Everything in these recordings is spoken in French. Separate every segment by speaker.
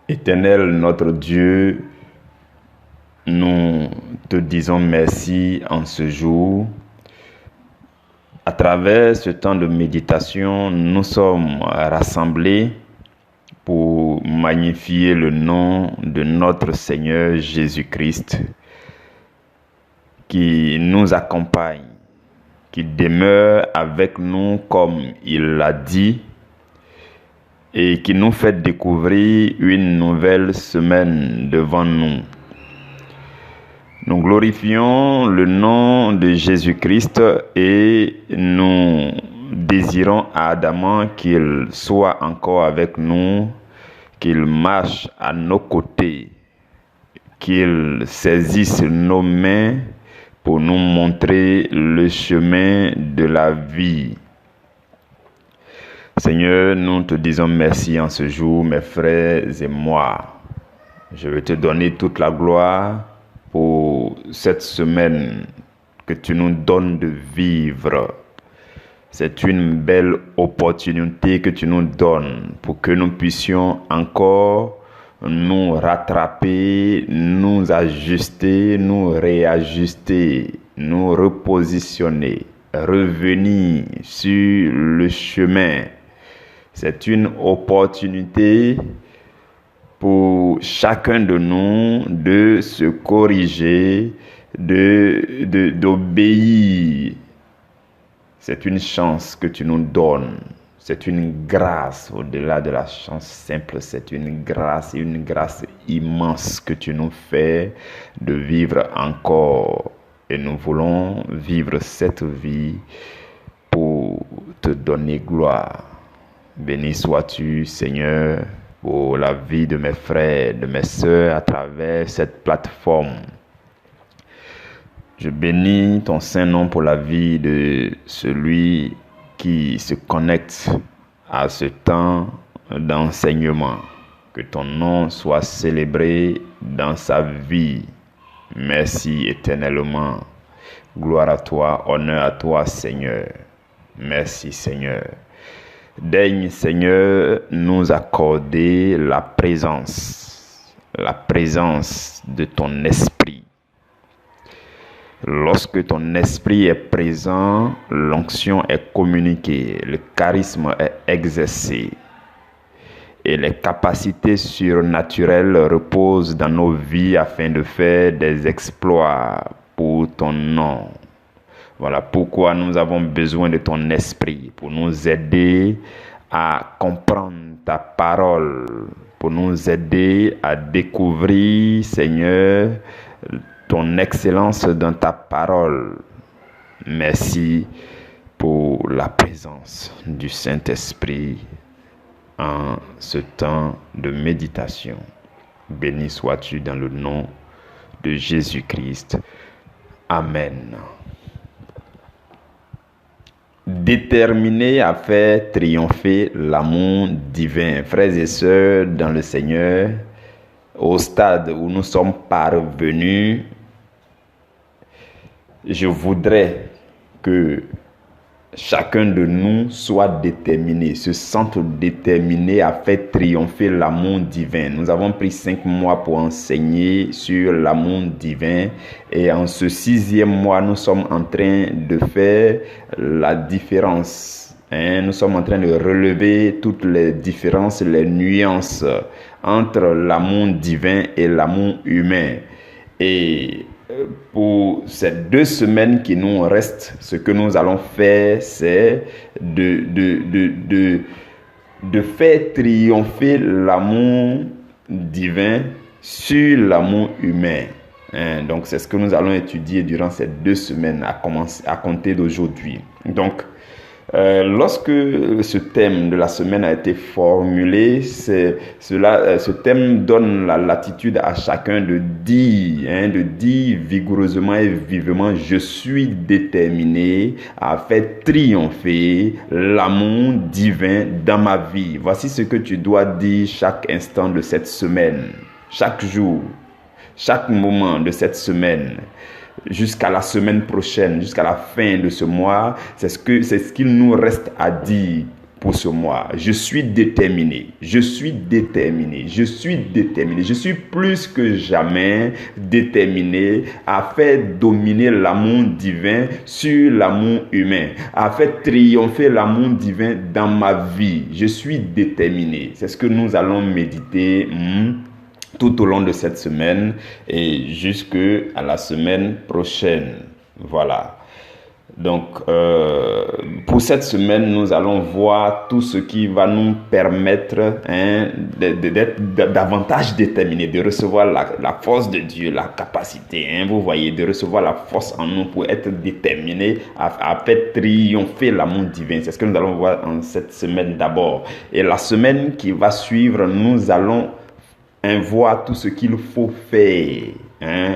Speaker 1: Éternel notre Dieu, nous te disons merci en ce jour. À travers ce temps de méditation, nous sommes rassemblés pour magnifier le nom de notre Seigneur Jésus-Christ qui nous accompagne, qui demeure avec nous comme il l'a dit et qui nous fait découvrir une nouvelle semaine devant nous. Nous glorifions le nom de Jésus-Christ et nous désirons ardemment qu'il soit encore avec nous, qu'il marche à nos côtés, qu'il saisisse nos mains pour nous montrer le chemin de la vie. Seigneur, nous te disons merci en ce jour, mes frères et moi. Je veux te donner toute la gloire pour cette semaine que tu nous donnes de vivre. C'est une belle opportunité que tu nous donnes pour que nous puissions encore nous rattraper, nous ajuster, nous réajuster, nous repositionner, revenir sur le chemin. C'est une opportunité pour chacun de nous de se corriger, d'obéir. C'est une chance que tu nous donnes. C'est une grâce au-delà de la chance simple. C'est une grâce immense que tu nous fais de vivre encore. Et nous voulons vivre cette vie pour te donner gloire. Béni sois-tu, Seigneur, pour la vie de mes frères, de mes sœurs à travers cette plateforme. Je bénis ton Saint-Nom pour la vie de celui qui se connecte à ce temps d'enseignement. Que ton nom soit célébré dans sa vie. Merci éternellement. Gloire à toi, honneur à toi, Seigneur. Merci, Seigneur. Daigne, Seigneur, nous accorder la présence de ton esprit. Lorsque ton esprit est présent, l'onction est communiquée, le charisme est exercé et les capacités surnaturelles reposent dans nos vies afin de faire des exploits pour ton nom. Voilà pourquoi nous avons besoin de ton esprit pour nous aider à comprendre ta parole, pour nous aider à découvrir, Seigneur, ton excellence dans ta parole. Merci pour la présence du Saint-Esprit en ce temps de méditation. Béni sois-tu dans le nom de Jésus-Christ. Amen. Déterminé à faire triompher l'amour divin. Frères et sœurs dans le Seigneur, au stade où nous sommes parvenus, je voudrais que chacun de nous soit déterminé, se sente déterminé à faire triompher l'amour divin. Nous avons pris 5 mois pour enseigner sur l'amour divin et en ce 6e mois, nous sommes en train de faire la différence. Nous sommes en train de relever toutes les différences, les nuances entre l'amour divin et l'amour humain. Et pour ces 2 semaines qui nous restent, ce que nous allons faire, c'est de faire triompher l'amour divin sur l'amour humain. Donc, c'est ce que nous allons étudier durant ces 2 semaines à compter d'aujourd'hui. Donc, lorsque ce thème de la semaine a été formulé, ce thème donne la latitude à chacun de dire vigoureusement et vivement: je suis déterminé à faire triompher l'amour divin dans ma vie. Voici ce que tu dois dire chaque instant de cette semaine, chaque jour, chaque moment de cette semaine. Jusqu'à la semaine prochaine, jusqu'à la fin de ce mois, c'est ce qu'il nous reste à dire pour ce mois. Je suis déterminé. Je suis déterminé. Je suis déterminé. Je suis plus que jamais déterminé à faire dominer l'amour divin sur l'amour humain, à faire triompher l'amour divin dans ma vie. Je suis déterminé. C'est ce que nous allons méditer tout au long de cette semaine et jusqu'à la semaine prochaine. Voilà. Donc, pour cette semaine, nous allons voir tout ce qui va nous permettre d'être davantage déterminés, de recevoir la force de Dieu, la capacité, vous voyez, de recevoir la force en nous pour être déterminés à faire triompher l'amour divin. C'est ce que nous allons voir en cette semaine d'abord. Et la semaine qui va suivre, nous allons voir tout ce qu'il faut faire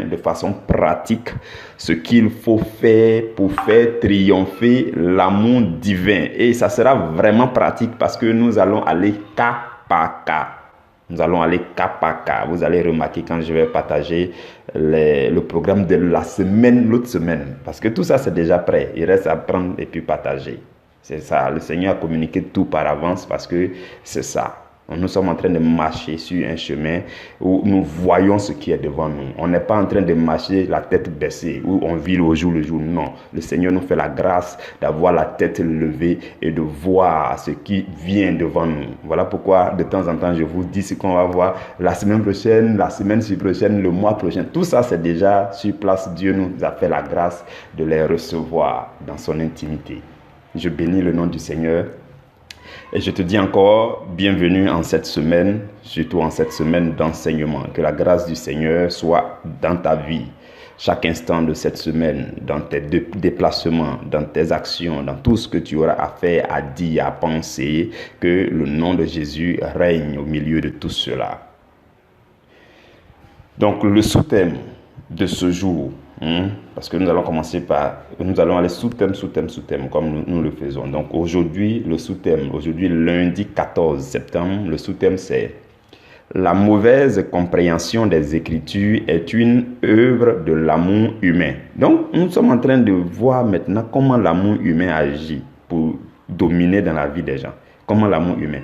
Speaker 1: de façon pratique, ce qu'il faut faire pour faire triompher l'amour divin. Et ça sera vraiment pratique parce que nous allons aller cas par cas. Nous allons aller cas par cas. Vous allez remarquer quand je vais partager le programme de la semaine, l'autre semaine. Parce que tout ça, c'est déjà prêt. Il reste à prendre et puis partager. C'est ça. Le Seigneur a communiqué tout par avance parce que c'est ça. Nous sommes en train de marcher sur un chemin où nous voyons ce qui est devant nous. On n'est pas en train de marcher la tête baissée, où on vit au jour le jour. Non, le Seigneur nous fait la grâce d'avoir la tête levée et de voir ce qui vient devant nous. Voilà pourquoi de temps en temps je vous dis ce qu'on va voir la semaine prochaine, la semaine prochaine, le mois prochain. Tout ça c'est déjà sur place. Dieu nous a fait la grâce de les recevoir dans son intimité. Je bénis le nom du Seigneur. Et je te dis encore, bienvenue en cette semaine, surtout en cette semaine d'enseignement. Que la grâce du Seigneur soit dans ta vie, chaque instant de cette semaine, dans tes déplacements, dans tes actions, dans tout ce que tu auras à faire, à dire, à penser, que le nom de Jésus règne au milieu de tout cela. Donc le sous-thème de ce jour, parce que nous allons aller sous-thème, comme nous le faisons. Donc aujourd'hui, le sous-thème, lundi 14 septembre, le sous-thème c'est « La mauvaise compréhension des Écritures est une œuvre de l'amour humain ». Donc nous sommes en train de voir maintenant comment l'amour humain agit pour dominer dans la vie des gens. Comment l'amour humain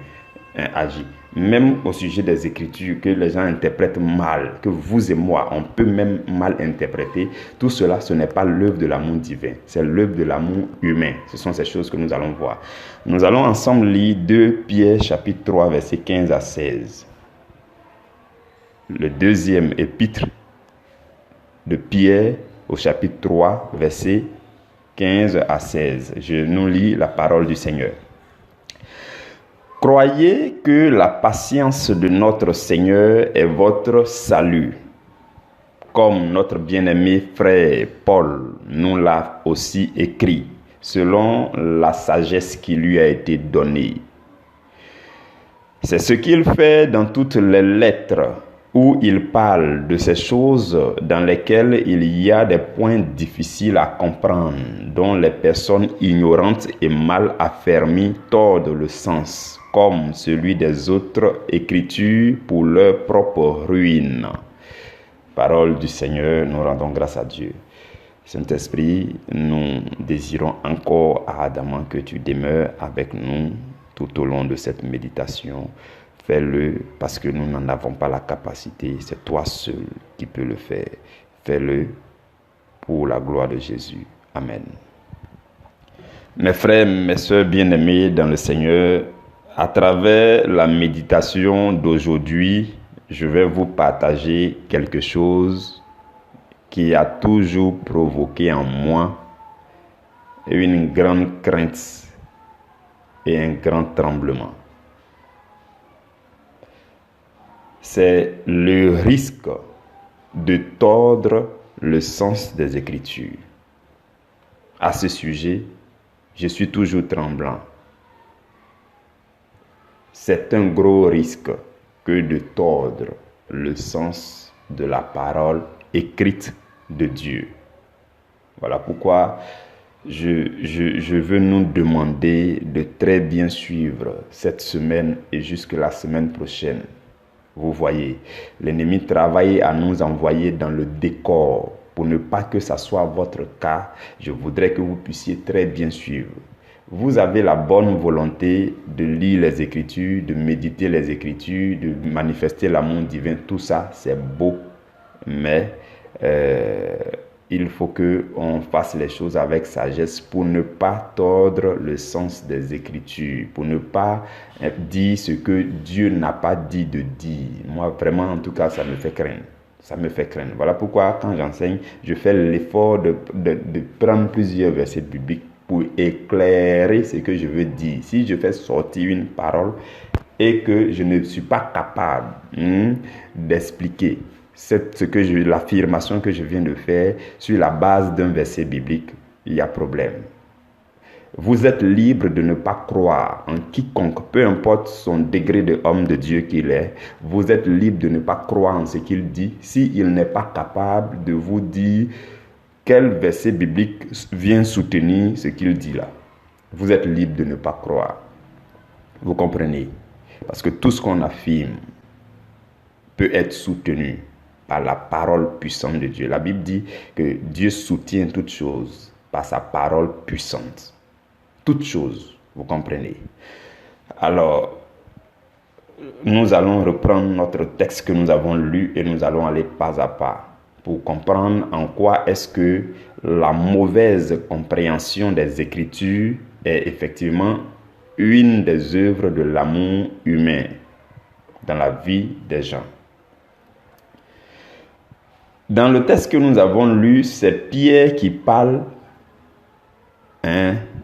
Speaker 1: agit. Même au sujet des Écritures que les gens interprètent mal, que vous et moi, on peut même mal interpréter. Tout cela, ce n'est pas l'œuvre de l'amour divin, c'est l'œuvre de l'amour humain. Ce sont ces choses que nous allons voir. Nous allons ensemble lire 2 Pierre chapitre 3, versets 15 à 16. Le deuxième épître de Pierre au chapitre 3, versets 15 à 16. Je nous lis la parole du Seigneur. Croyez que la patience de notre Seigneur est votre salut. Comme notre bien-aimé frère Paul nous l'a aussi écrit, selon la sagesse qui lui a été donnée. C'est ce qu'il fait dans toutes les lettres où il parle de ces choses dans lesquelles il y a des points difficiles à comprendre, dont les personnes ignorantes et mal affermies tordent le sens, comme celui des autres Écritures pour leur propre ruine. Parole du Seigneur, nous rendons grâce à Dieu. Saint-Esprit, nous désirons encore ardemment que tu demeures avec nous tout au long de cette méditation. Fais-le parce que nous n'en avons pas la capacité. C'est toi seul qui peux le faire. Fais-le pour la gloire de Jésus. Amen. Mes frères, mes sœurs bien-aimés dans le Seigneur, à travers la méditation d'aujourd'hui, je vais vous partager quelque chose qui a toujours provoqué en moi une grande crainte et un grand tremblement. C'est le risque de tordre le sens des Écritures. À ce sujet, je suis toujours tremblant. C'est un gros risque que de tordre le sens de la parole écrite de Dieu. Voilà pourquoi je veux nous demander de très bien suivre cette semaine et jusque la semaine prochaine. Vous voyez, l'ennemi travaille à nous envoyer dans le décor. Pour ne pas que ça soit votre cas, je voudrais que vous puissiez très bien suivre. vous avez la bonne volonté de lire les Écritures, de méditer les Écritures, de manifester l'amour divin, tout ça, c'est beau, mais il faut qu'on fasse les choses avec sagesse pour ne pas tordre le sens des Écritures, pour ne pas dire ce que Dieu n'a pas dit de dire. Moi, vraiment, en tout cas, ça me fait craindre. Ça me fait craindre. Voilà pourquoi, quand j'enseigne, je fais l'effort de prendre plusieurs versets bibliques pour éclairer ce que je veux dire. Si je fais sortir une parole et que je ne suis pas capable d'expliquer l'affirmation que je viens de faire sur la base d'un verset biblique, il y a problème. Vous êtes libre de ne pas croire en quiconque, peu importe son degré de homme de Dieu qu'il est. Vous êtes libre de ne pas croire en ce qu'il dit s'il n'est pas capable de vous dire quel verset biblique vient soutenir ce qu'il dit là. Vous êtes libre de ne pas croire. Vous comprenez? Parce que tout ce qu'on affirme peut être soutenu par la parole puissante de Dieu. La Bible dit que Dieu soutient toutes choses par sa parole puissante. Toutes choses, vous comprenez. Alors, nous allons reprendre notre texte que nous avons lu et nous allons aller pas à pas pour comprendre en quoi est-ce que la mauvaise compréhension des Écritures est effectivement une des œuvres de l'amour humain dans la vie des gens. Dans le texte que nous avons lu, c'est Pierre qui parle,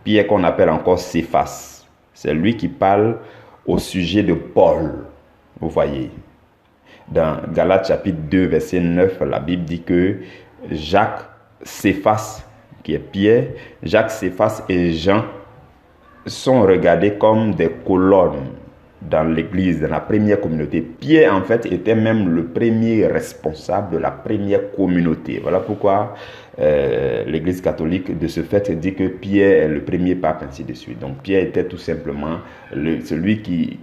Speaker 1: Pierre qu'on appelle encore Céphas. C'est lui qui parle au sujet de Paul. Vous voyez. Dans Galates chapitre 2, verset 9, la Bible dit que Jacques, Céphas, qui est Pierre, Jacques, Céphas et Jean sont regardés comme des colonnes dans l'église, dans la première communauté. Pierre, en fait, était même le premier responsable de la première communauté. Voilà pourquoi l'église catholique, de ce fait, dit que Pierre est le premier pape, ainsi de suite. Donc, Pierre était tout simplement celui qui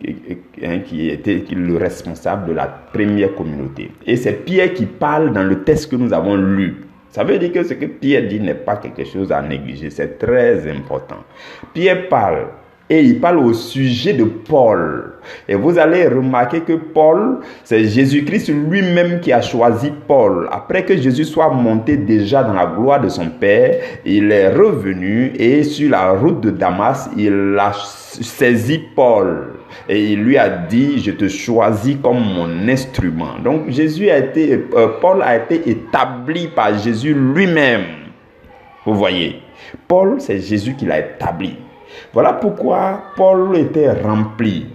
Speaker 1: était le responsable de la première communauté. Et c'est Pierre qui parle dans le texte que nous avons lu. Ça veut dire que ce que Pierre dit n'est pas quelque chose à négliger. C'est très important. Pierre parle. Et il parle au sujet de Paul. Et vous allez remarquer que Paul, c'est Jésus-Christ lui-même qui a choisi Paul. Après que Jésus soit monté déjà dans la gloire de son Père, il est revenu et sur la route de Damas, il a saisi Paul. Et il lui a dit, je te choisis comme mon instrument. Donc Paul a été établi par Jésus lui-même. Vous voyez, Paul, c'est Jésus qui l'a établi. Voilà pourquoi Paul était rempli.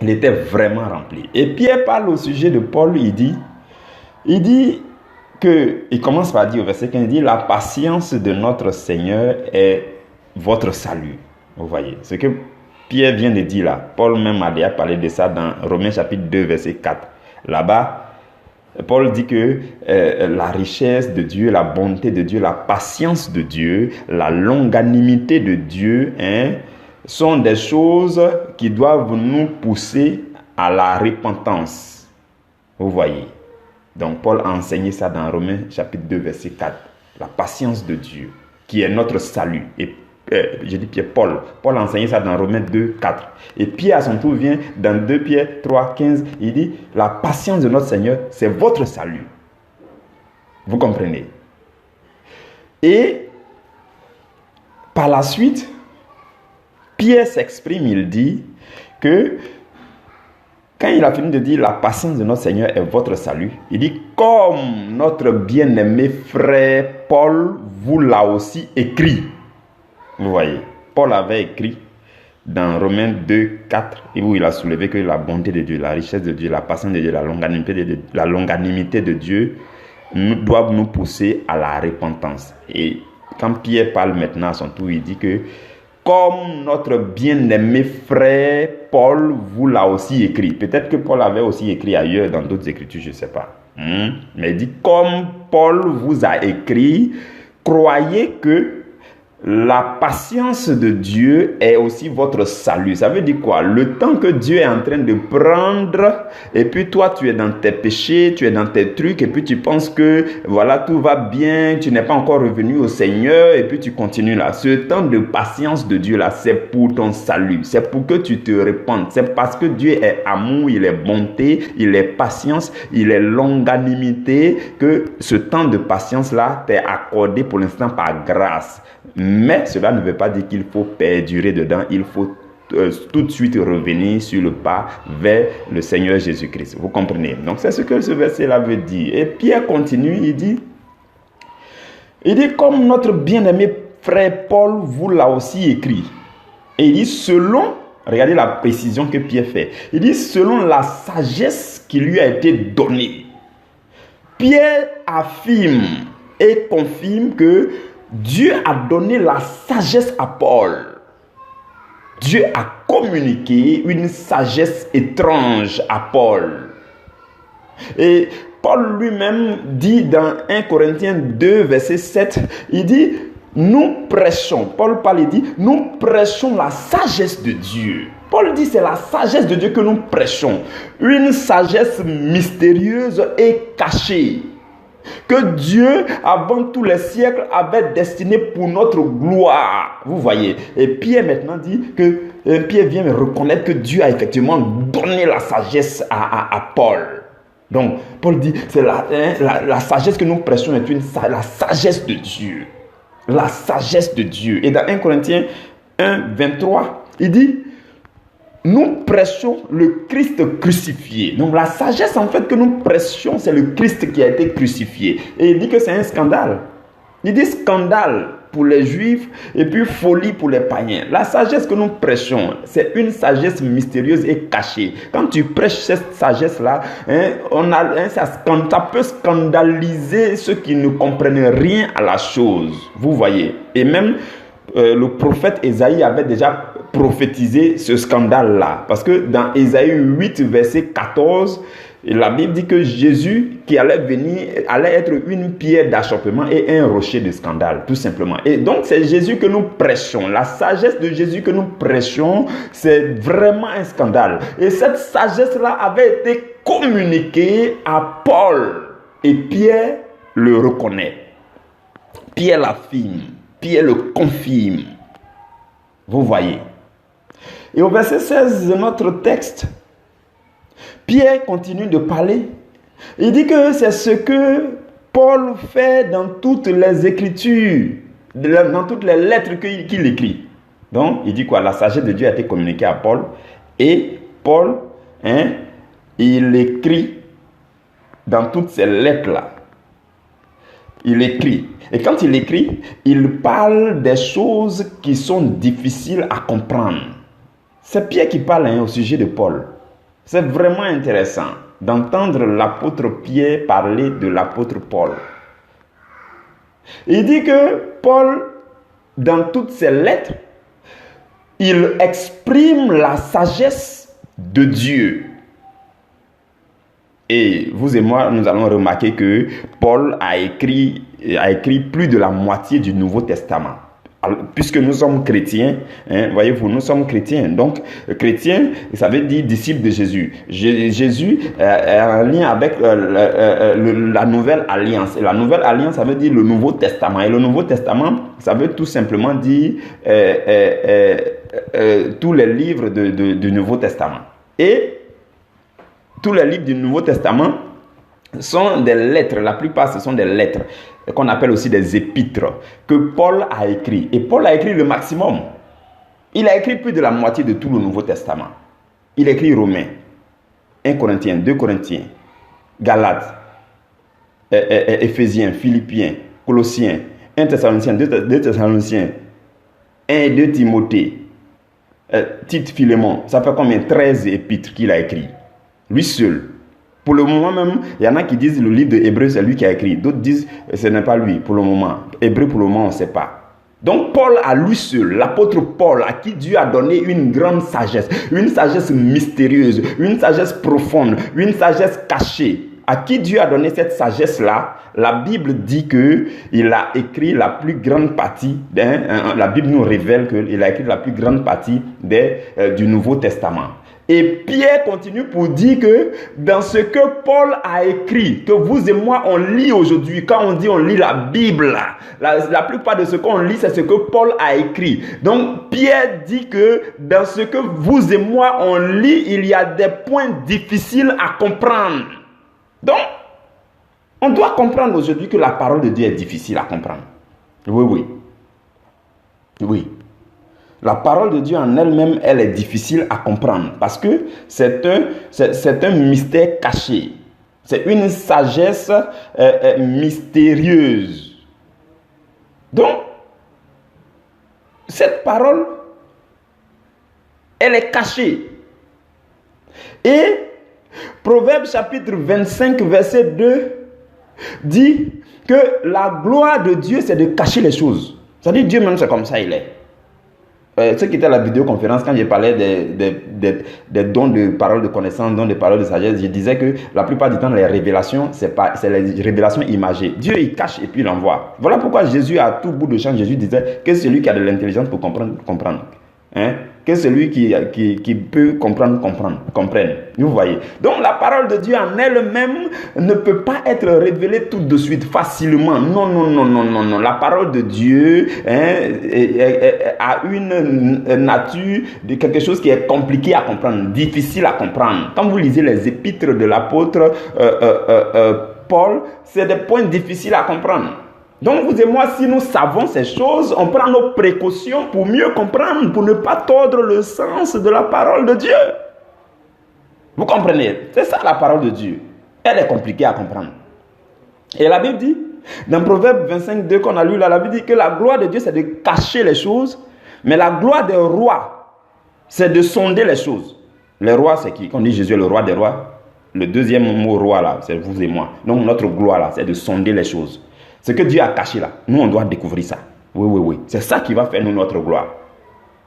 Speaker 1: Il était vraiment rempli. Et Pierre parle au sujet de Paul, il dit que, il commence par dire au verset 15, il dit, la patience de notre Seigneur est votre salut. Vous voyez, ce que Pierre vient de dire là, Paul même a déjà parlé de ça dans Romains chapitre 2, verset 4. Là-bas, Paul dit que la richesse de Dieu, la bonté de Dieu, la patience de Dieu, la longanimité de Dieu sont des choses qui doivent nous pousser à la repentance. Vous voyez. Donc Paul a enseigné ça dans Romains chapitre 2, verset 4. La patience de Dieu, qui est notre salut. Et je dis Pierre, Paul a enseigné ça dans Romains 2, 4. Et Pierre à son tour vient dans 2 Pierre 3, 15. Il dit, la patience de notre Seigneur, c'est votre salut. Vous comprenez? Et par la suite, Pierre s'exprime, il dit que quand il a fini de dire la patience de notre Seigneur est votre salut, il dit comme notre bien-aimé frère Paul vous l'a aussi écrit. Vous voyez, Paul avait écrit dans Romains 2, 4, et où il a soulevé que la bonté de Dieu, la richesse de Dieu, la patience de Dieu, la longanimité de Dieu doivent nous pousser à la repentance. Et quand Pierre parle maintenant à son tour, il dit que comme notre bien-aimé frère Paul vous l'a aussi écrit. Peut-être que Paul avait aussi écrit ailleurs dans d'autres écritures, je ne sais pas. Mais il dit comme Paul vous a écrit, croyez que la patience de Dieu est aussi votre salut. Ça veut dire quoi? Le temps que Dieu est en train de prendre, et puis toi, tu es dans tes péchés, tu es dans tes trucs, et puis tu penses que, voilà, tout va bien, tu n'es pas encore revenu au Seigneur, et puis tu continues là. Ce temps de patience de Dieu là, c'est pour ton salut. C'est pour que tu te répandes. C'est parce que Dieu est amour, il est bonté, il est patience, il est longanimité, que ce temps de patience là t'est accordé pour l'instant par grâce. Mais cela ne veut pas dire qu'il faut perdurer dedans. Il faut tout de suite revenir sur le pas vers le Seigneur Jésus-Christ. Vous comprenez? Donc c'est ce que ce verset-là veut dire. Et Pierre continue, il dit, comme notre bien-aimé frère Paul vous l'a aussi écrit. Et il dit, selon, regardez la précision que Pierre fait. Il dit, selon la sagesse qui lui a été donnée. Pierre affirme et confirme que Dieu a donné la sagesse à Paul. Dieu a communiqué une sagesse étrange à Paul. Et Paul lui-même dit dans 1 Corinthiens 2, verset 7, il dit, nous prêchons, Paul parle, il dit, nous prêchons la sagesse de Dieu. Paul dit, c'est la sagesse de Dieu que nous prêchons. Une sagesse mystérieuse et cachée, que Dieu, avant tous les siècles, avait destiné pour notre gloire. Vous voyez. Et Pierre maintenant dit que Pierre vient reconnaître que Dieu a effectivement donné la sagesse à Paul. Donc, Paul dit, c'est la sagesse que nous prêchons est la sagesse de Dieu. La sagesse de Dieu. Et dans 1 Corinthiens 1, 23, il dit, nous prêchons le Christ crucifié. Donc la sagesse en fait que nous prêchons, c'est le Christ qui a été crucifié. Et il dit que c'est un scandale. Il dit scandale pour les Juifs et puis folie pour les païens. La sagesse que nous prêchons, c'est une sagesse mystérieuse et cachée. Quand tu prêches cette sagesse-là, ça peut scandaliser ceux qui ne comprennent rien à la chose. Vous voyez. Et même le prophète Ésaïe avait déjà prophétisé ce scandale-là. Parce que dans Ésaïe 8, verset 14, la Bible dit que Jésus qui allait venir allait être une pierre d'achoppement et un rocher de scandale, tout simplement. Et donc c'est Jésus que nous prêchons. La sagesse de Jésus que nous prêchons, c'est vraiment un scandale. Et cette sagesse-là avait été communiquée à Paul. Et Pierre le reconnaît. Pierre l'affirme. Pierre le confirme. Vous voyez. Et au verset 16 de notre texte, Pierre continue de parler. Il dit que c'est ce que Paul fait dans toutes les Écritures, dans toutes les lettres qu'il écrit. Donc, il dit quoi? La sagesse de Dieu a été communiquée à Paul. Et Paul, il écrit dans toutes ces lettres-là. Il écrit. Et quand il écrit, il parle des choses qui sont difficiles à comprendre. C'est Pierre qui parle au sujet de Paul. C'est vraiment intéressant d'entendre l'apôtre Pierre parler de l'apôtre Paul. Il dit que Paul, dans toutes ses lettres, il exprime la sagesse de Dieu. Et vous et moi, nous allons remarquer que Paul a écrit plus de la moitié du Nouveau Testament. Alors, puisque nous sommes chrétiens, voyez-vous, nous sommes chrétiens. Donc, chrétien, ça veut dire disciple de Jésus. Jésus est en lien avec la nouvelle alliance. Et la nouvelle alliance, ça veut dire le Nouveau Testament. Et le Nouveau Testament, ça veut tout simplement dire tous les livres du Nouveau Testament. Et tous les livres du Nouveau Testament sont des lettres. La plupart, ce sont des lettres qu'on appelle aussi des épîtres que Paul a écrit. Et Paul a écrit le maximum. Il a écrit plus de la moitié de tout le Nouveau Testament. Il a écrit Romains, 1 Corinthiens, 2 Corinthiens, Galates, Éphésiens, Philippiens, Colossiens, 1 Thessaloniciens, 2 Thessaloniciens, 1 et 2 Timothée, Tite, Philémon. Ça fait combien? 13 épîtres qu'il a écrit. Lui seul. Pour le moment même, il y en a qui disent le livre de Hébreux, c'est lui qui a écrit. D'autres disent ce n'est pas lui pour le moment. Hébreux pour le moment, on ne sait pas. Donc Paul à lui seul, l'apôtre Paul, à qui Dieu a donné une grande sagesse mystérieuse, une sagesse profonde, une sagesse cachée. à qui Dieu a donné cette sagesse-là, la Bible dit qu'il a écrit la plus grande partie, la Bible nous révèle qu'il a écrit la plus grande partie du Nouveau Testament. Et Pierre continue pour dire que dans ce que Paul a écrit, que vous et moi on lit aujourd'hui, quand on dit on lit la Bible, la plupart de ce qu'on lit, c'est ce que Paul a écrit. Donc Pierre dit que dans ce que vous et moi on lit, il y a des points difficiles à comprendre. Donc, on doit comprendre aujourd'hui que la parole de Dieu est difficile à comprendre. Oui. La parole de Dieu en elle-même, elle est difficile à comprendre parce que c'est un mystère caché. C'est une sagesse mystérieuse. Donc, cette parole, elle est cachée. Et Proverbe chapitre 25, verset 2 dit que la gloire de Dieu, c'est de cacher les choses. C'est-à-dire Dieu même, c'est comme ça, il est. Ce qui était à la vidéoconférence, quand j'ai parlé des dons de parole de connaissance, dons de parole de sagesse, je disais que la plupart du temps, les révélations, c'est les révélations imagées. Dieu, il cache et puis il envoie. Voilà pourquoi Jésus, à tout bout de champ, Jésus disait que celui qui a de l'intelligence pour comprendre. Que celui qui peut comprendre, comprenne. Vous voyez. Donc la parole de Dieu en elle-même ne peut pas être révélée tout de suite, facilement. Non. La parole de Dieu a une nature de quelque chose qui est compliqué à comprendre, difficile à comprendre. Quand vous lisez les épîtres de l'apôtre Paul, c'est des points difficiles à comprendre. Donc vous et moi, si nous savons ces choses, on prend nos précautions pour mieux comprendre, pour ne pas tordre le sens de la parole de Dieu. Vous comprenez? C'est ça la parole de Dieu. Elle est compliquée à comprendre. Et la Bible dit, dans Proverbe 25, 2 qu'on a lu là, la Bible dit que la gloire de Dieu, c'est de cacher les choses, mais la gloire des rois, c'est de sonder les choses. Les rois, c'est qui? Quand on dit Jésus est le roi des rois, le deuxième mot roi là, c'est vous et moi. Donc notre gloire là, c'est de sonder les choses. Ce que Dieu a caché là, nous on doit découvrir ça. Oui. C'est ça qui va faire nous notre gloire.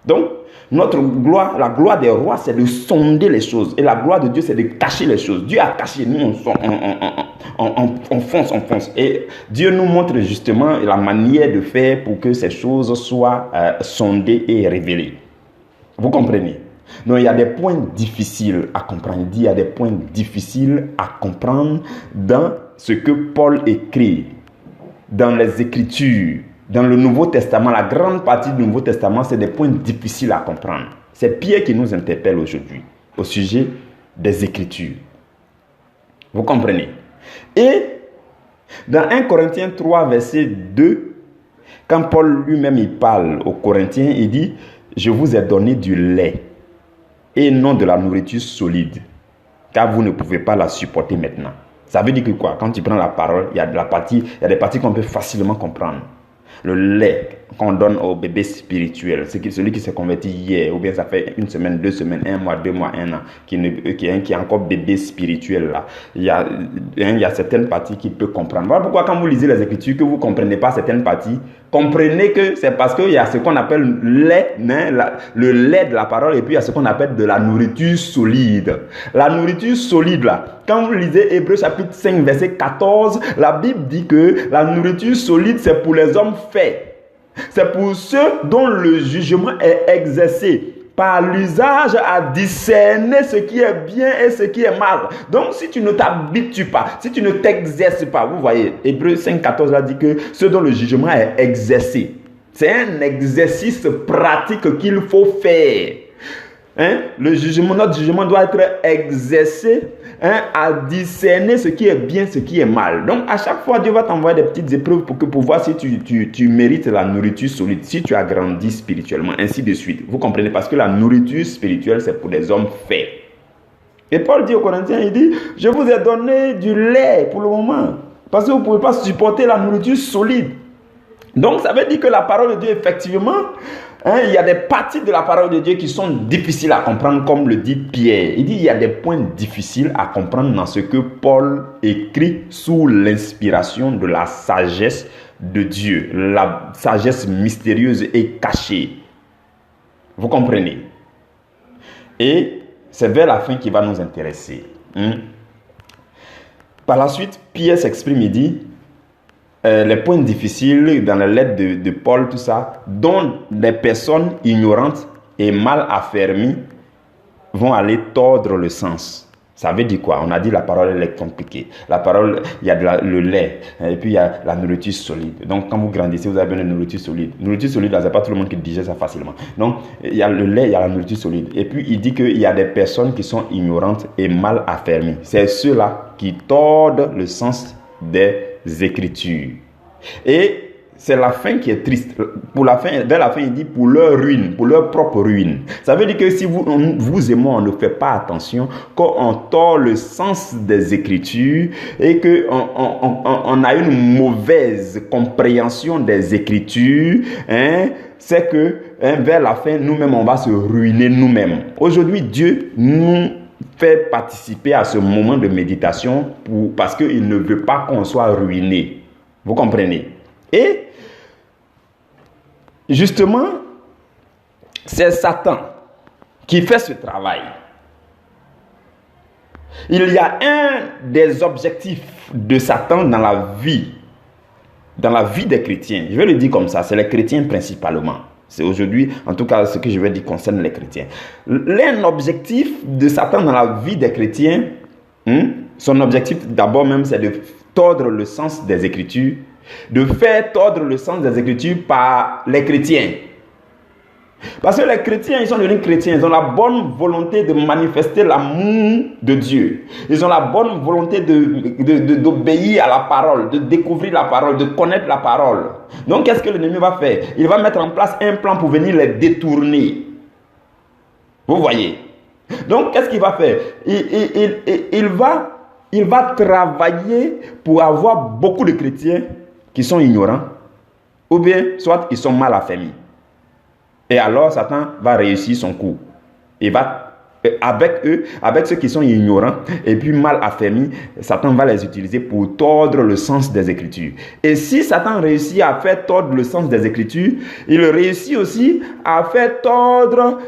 Speaker 1: Donc, notre gloire, la gloire des rois, c'est de sonder les choses. Et la gloire de Dieu, c'est de cacher les choses. Dieu a caché, nous on fonce. Et Dieu nous montre justement la manière de faire pour que ces choses soient sondées et révélées. Vous comprenez? Donc, il y a des points difficiles à comprendre. Il y a des points difficiles à comprendre dans ce que Paul écrit. Dans les Écritures, dans le Nouveau Testament, la grande partie du Nouveau Testament, c'est des points difficiles à comprendre. C'est Pierre qui nous interpelle aujourd'hui au sujet des Écritures. Vous comprenez? Et dans 1 Corinthiens 3, verset 2, quand Paul lui-même il parle aux Corinthiens, il dit « Je vous ai donné du lait et non de la nourriture solide, car vous ne pouvez pas la supporter maintenant. » Ça veut dire que quoi? Quand tu prends la parole, il y a des parties qu'on peut facilement comprendre. Le lait qu'on donne au bébé spirituel, c'est celui qui s'est converti hier, ou bien ça fait 1 semaine, 2 semaines, 1 mois, 2 mois, 1 an, qui est encore bébé spirituel là. Il y a certaines parties qu'il peut comprendre. Voilà pourquoi quand vous lisez les Écritures, que vous ne comprenez pas certaines parties, comprenez que c'est parce qu'il y a ce qu'on appelle le lait de la parole, et puis il y a ce qu'on appelle de la nourriture solide. La nourriture solide là, quand vous lisez Hébreux chapitre 5 verset 14, la Bible dit que la nourriture solide c'est pour les hommes faits. C'est pour ceux dont le jugement est exercé par l'usage à discerner ce qui est bien et ce qui est mal. Donc, si tu ne t'habitues pas, si tu ne t'exerces pas, vous voyez, Hébreux 5,14 là dit que ceux dont le jugement est exercé. C'est un exercice pratique qu'il faut faire. Notre jugement doit être exercé à discerner ce qui est bien, ce qui est mal. Donc, à chaque fois, Dieu va t'envoyer des petites épreuves pour voir si tu mérites la nourriture solide, si tu as grandi spirituellement, ainsi de suite. Vous comprenez? Parce que la nourriture spirituelle, c'est pour des hommes faits. Et Paul dit aux Corinthiens, il dit, je vous ai donné du lait pour le moment, parce que vous ne pouvez pas supporter la nourriture solide. Donc, ça veut dire que la parole de Dieu, effectivement, il y a des parties de la parole de Dieu qui sont difficiles à comprendre, comme le dit Pierre. Il dit il y a des points difficiles à comprendre dans ce que Paul écrit sous l'inspiration de la sagesse de Dieu, la sagesse mystérieuse et cachée. Vous comprenez? Et c'est vers la fin qui va nous intéresser. Par la suite, Pierre s'exprime, il dit les points difficiles dans la lettre de Paul, tout ça, dont des personnes ignorantes et mal affermies vont aller tordre le sens. Ça veut dire quoi? On a dit la parole elle est compliquée. La parole, il y a le lait, et puis il y a la nourriture solide. Donc quand vous grandissez, vous avez besoin de nourriture solide. Nourriture solide, là, c'est pas tout le monde qui digère ça facilement. Donc il y a le lait, il y a la nourriture solide. Et puis il dit qu'il y a des personnes qui sont ignorantes et mal affermies. C'est ceux-là qui tordent le sens des Écritures. Et c'est la fin qui est triste. Pour la fin, vers la fin, il dit pour leur ruine, pour leur propre ruine. Ça veut dire que si vous et moi, on ne fait pas attention, quand on tord le sens des Écritures et qu'on a une mauvaise compréhension des Écritures, c'est que vers la fin, nous-mêmes, on va se ruiner nous-mêmes. Aujourd'hui, Dieu nous fait participer à ce moment de méditation parce qu'il ne veut pas qu'on soit ruiné. Vous comprenez? Et justement, c'est Satan qui fait ce travail. Il y a un des objectifs de Satan dans la vie des chrétiens. Je vais le dire comme ça, c'est les chrétiens principalement. C'est aujourd'hui, en tout cas, ce que je vais dire concerne les chrétiens. L'un objectif de Satan dans la vie des chrétiens, son objectif d'abord même, c'est de tordre le sens des Écritures, de faire tordre le sens des Écritures par les chrétiens. Parce que les chrétiens, ils sont devenus chrétiens, ils ont la bonne volonté de manifester l'amour de Dieu. Ils ont la bonne volonté d'obéir à la parole, de découvrir la parole, de connaître la parole. Donc, qu'est-ce que l'ennemi va faire? Il va mettre en place un plan pour venir les détourner. Vous voyez? Donc, qu'est-ce qu'il va faire? Il va travailler pour avoir beaucoup de chrétiens qui sont ignorants, ou bien soit ils sont mal affermis. Et alors Satan va réussir son coup. Il va, avec ceux qui sont ignorants et puis mal affermis, Satan va les utiliser pour tordre le sens des Écritures. Et si Satan réussit à faire tordre le sens des Écritures, il réussit aussi à faire tordre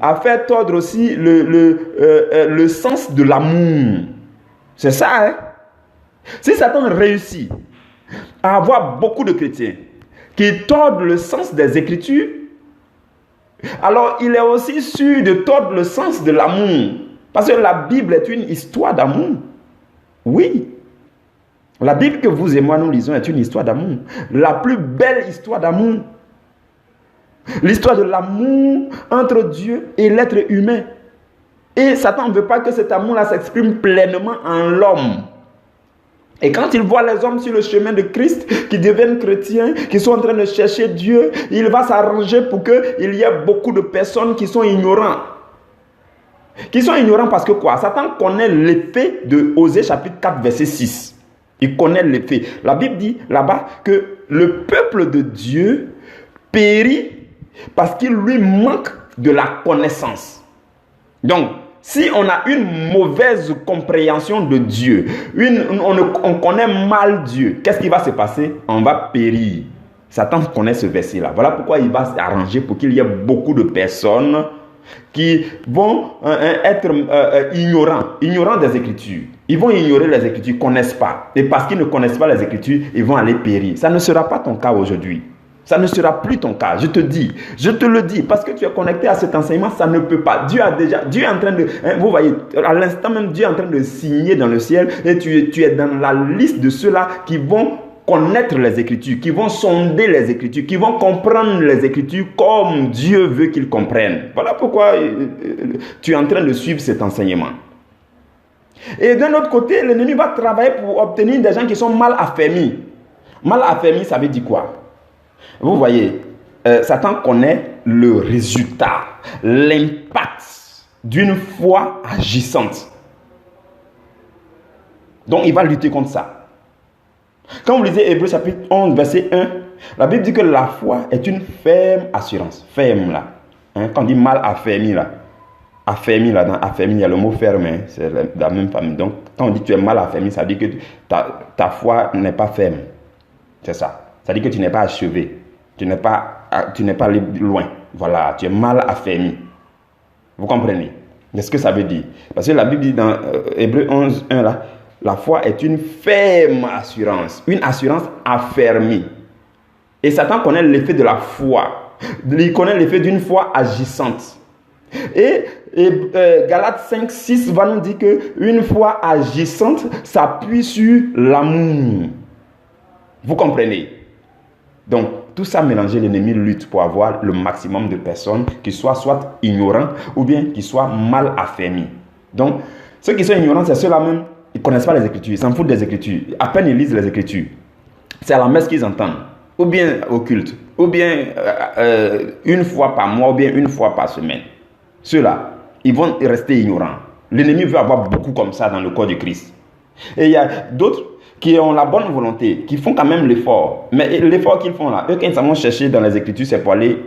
Speaker 1: à faire tordre aussi le sens de l'amour. C'est ça, hein? Si Satan réussit à avoir beaucoup de chrétiens qui tordent le sens des Écritures, alors il est aussi sûr de tordre le sens de l'amour. Parce que la Bible est une histoire d'amour. Oui. La Bible que vous et moi nous lisons est une histoire d'amour. La plus belle histoire d'amour. L'histoire de l'amour entre Dieu et l'être humain. Et Satan ne veut pas que cet amour-là s'exprime pleinement en l'homme. Et quand il voit les hommes sur le chemin de Christ, qui deviennent chrétiens, qui sont en train de chercher Dieu, il va s'arranger pour qu'il y ait beaucoup de personnes qui sont ignorants. Qui sont ignorants parce que quoi? Satan connaît l'effet de Osée chapitre 4 verset 6. Il connaît l'effet. La Bible dit là-bas que le peuple de Dieu périt parce qu'il lui manque de la connaissance. Donc, si on a une mauvaise compréhension de Dieu, on connaît mal Dieu, qu'est-ce qui va se passer? On va périr. Satan connaît ce verset-là. Voilà pourquoi il va s'arranger pour qu'il y ait beaucoup de personnes qui vont être ignorants des Écritures. Ils vont ignorer les Écritures, ils ne connaissent pas. Et parce qu'ils ne connaissent pas les Écritures, ils vont aller périr. Ça ne sera pas ton cas aujourd'hui. Ça ne sera plus ton cas, je te le dis, parce que tu es connecté à cet enseignement, ça ne peut pas. Dieu est en train de, vous voyez, à l'instant même, Dieu est en train de signer dans le ciel, et tu es dans la liste de ceux-là qui vont connaître les Écritures, qui vont sonder les Écritures, qui vont comprendre les Écritures comme Dieu veut qu'ils comprennent. Voilà pourquoi tu es en train de suivre cet enseignement. Et d'un autre côté, l'ennemi va travailler pour obtenir des gens qui sont mal affermis. Mal affermis, ça veut dire quoi? Vous voyez, Satan connaît le résultat, l'impact d'une foi agissante. Donc, il va lutter contre ça. Quand vous lisez Hébreux chapitre 11, verset 1, la Bible dit que la foi est une ferme assurance. Ferme, là. Quand on dit mal affermi, là. Affermi, là, dans affermi, il y a le mot ferme. C'est la même famille. Donc, quand on dit que tu es mal affermi, ça veut dire que ta foi n'est pas ferme. C'est ça. Ça veut dire que tu n'es pas achevé. Tu n'es pas loin. Voilà, tu es mal affermi. Vous comprenez? Qu'est-ce que ça veut dire? Parce que la Bible dit dans Hébreux 11, 1 là, la foi est une ferme assurance, une assurance affermie. Et Satan connaît l'effet de la foi. Il connaît l'effet d'une foi agissante. Et Galates 5, 6 va nous dire qu'une foi agissante s'appuie sur l'amour. Vous comprenez? Donc, tout ça mélangé, l'ennemi lutte pour avoir le maximum de personnes qui soient soit ignorants ou bien qui soient mal affermis. Donc, ceux qui sont ignorants, c'est ceux-là même, ils ne connaissent pas les Écritures, ils s'en foutent des Écritures. À peine ils lisent les Écritures. C'est à la messe qu'ils entendent, ou bien au culte, ou bien une fois par mois, ou bien une fois par semaine. Ceux-là, ils vont rester ignorants. L'ennemi veut avoir beaucoup comme ça dans le corps du Christ. Et il y a d'autres qui ont la bonne volonté, qui font quand même l'effort. Mais l'effort qu'ils font là, eux, quand ils vont chercher dans les Écritures, c'est pour aller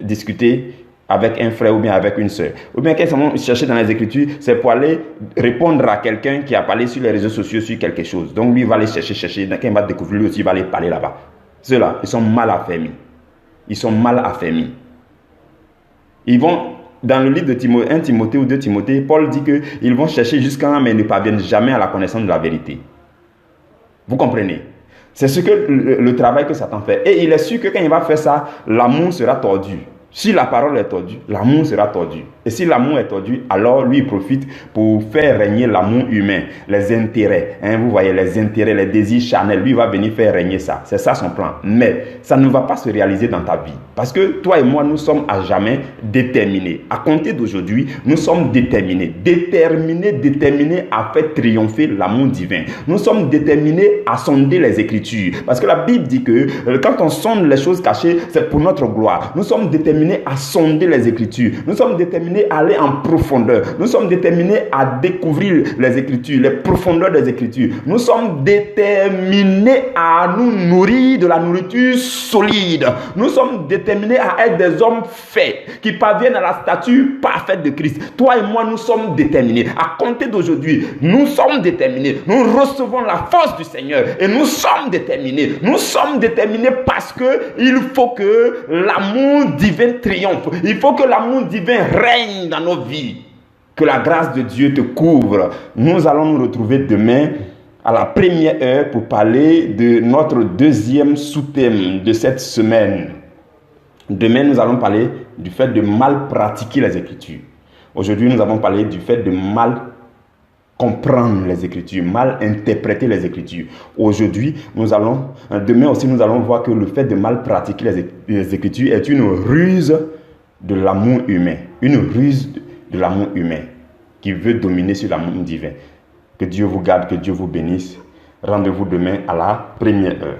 Speaker 1: discuter avec un frère ou bien avec une soeur. Ou bien quand ils vont chercher dans les Écritures, c'est pour aller répondre à quelqu'un qui a parlé sur les réseaux sociaux sur quelque chose. Donc lui, il va aller chercher. Quand il va découvrir, lui aussi, il va aller parler là-bas. Ceux-là, ils sont mal affermis. Ils sont mal affermis. Ils vont... Dans le livre de 1 Timothée ou 2 Timothée, Paul dit qu'ils vont chercher jusqu'à là, mais ne parviennent jamais à la connaissance de la vérité. Vous comprenez? C'est ce que le travail que Satan fait. Et il est sûr que quand il va faire ça, l'amour sera tordu. Si la parole est tordue, l'amour sera tordu. Et si l'amour est tordu, alors lui, il profite pour faire régner l'amour humain, les intérêts. Vous voyez, les intérêts, les désirs charnels. Lui, il va venir faire régner ça. C'est ça son plan. Mais ça ne va pas se réaliser dans ta vie. Parce que toi et moi, nous sommes à jamais déterminés. À compter d'aujourd'hui, nous sommes déterminés. Déterminés à faire triompher l'amour divin. Nous sommes déterminés à sonder les Écritures. Parce que la Bible dit que quand on sonde les choses cachées, c'est pour notre gloire. Nous sommes déterminés à sonder les Écritures. Nous sommes déterminés à aller en profondeur. Nous sommes déterminés à découvrir les Écritures, les profondeurs des Écritures. Nous sommes déterminés à nous nourrir de la nourriture solide. Nous sommes déterminés à être des hommes faits, qui parviennent à la stature parfaite de Christ. Toi et moi, nous sommes déterminés. À compter d'aujourd'hui, nous sommes déterminés. Nous recevons la force du Seigneur et nous sommes déterminés. Nous sommes déterminés parce qu'il faut que l'amour divin triomphe. Il faut que l'amour divin règne dans nos vies. Que la grâce de Dieu te couvre. Nous allons nous retrouver demain à la première heure pour parler de notre deuxième sous-thème de cette semaine. Demain, nous allons parler du fait de mal pratiquer les Écritures. Aujourd'hui, nous avons parlé du fait de mal comprendre les Écritures, mal interpréter les Écritures. Aujourd'hui, demain aussi, nous allons voir que le fait de mal pratiquer les Écritures est une ruse de l'amour humain. Une ruse de l'amour humain qui veut dominer sur l'amour divin. Que Dieu vous garde, que Dieu vous bénisse. Rendez-vous demain à la première heure.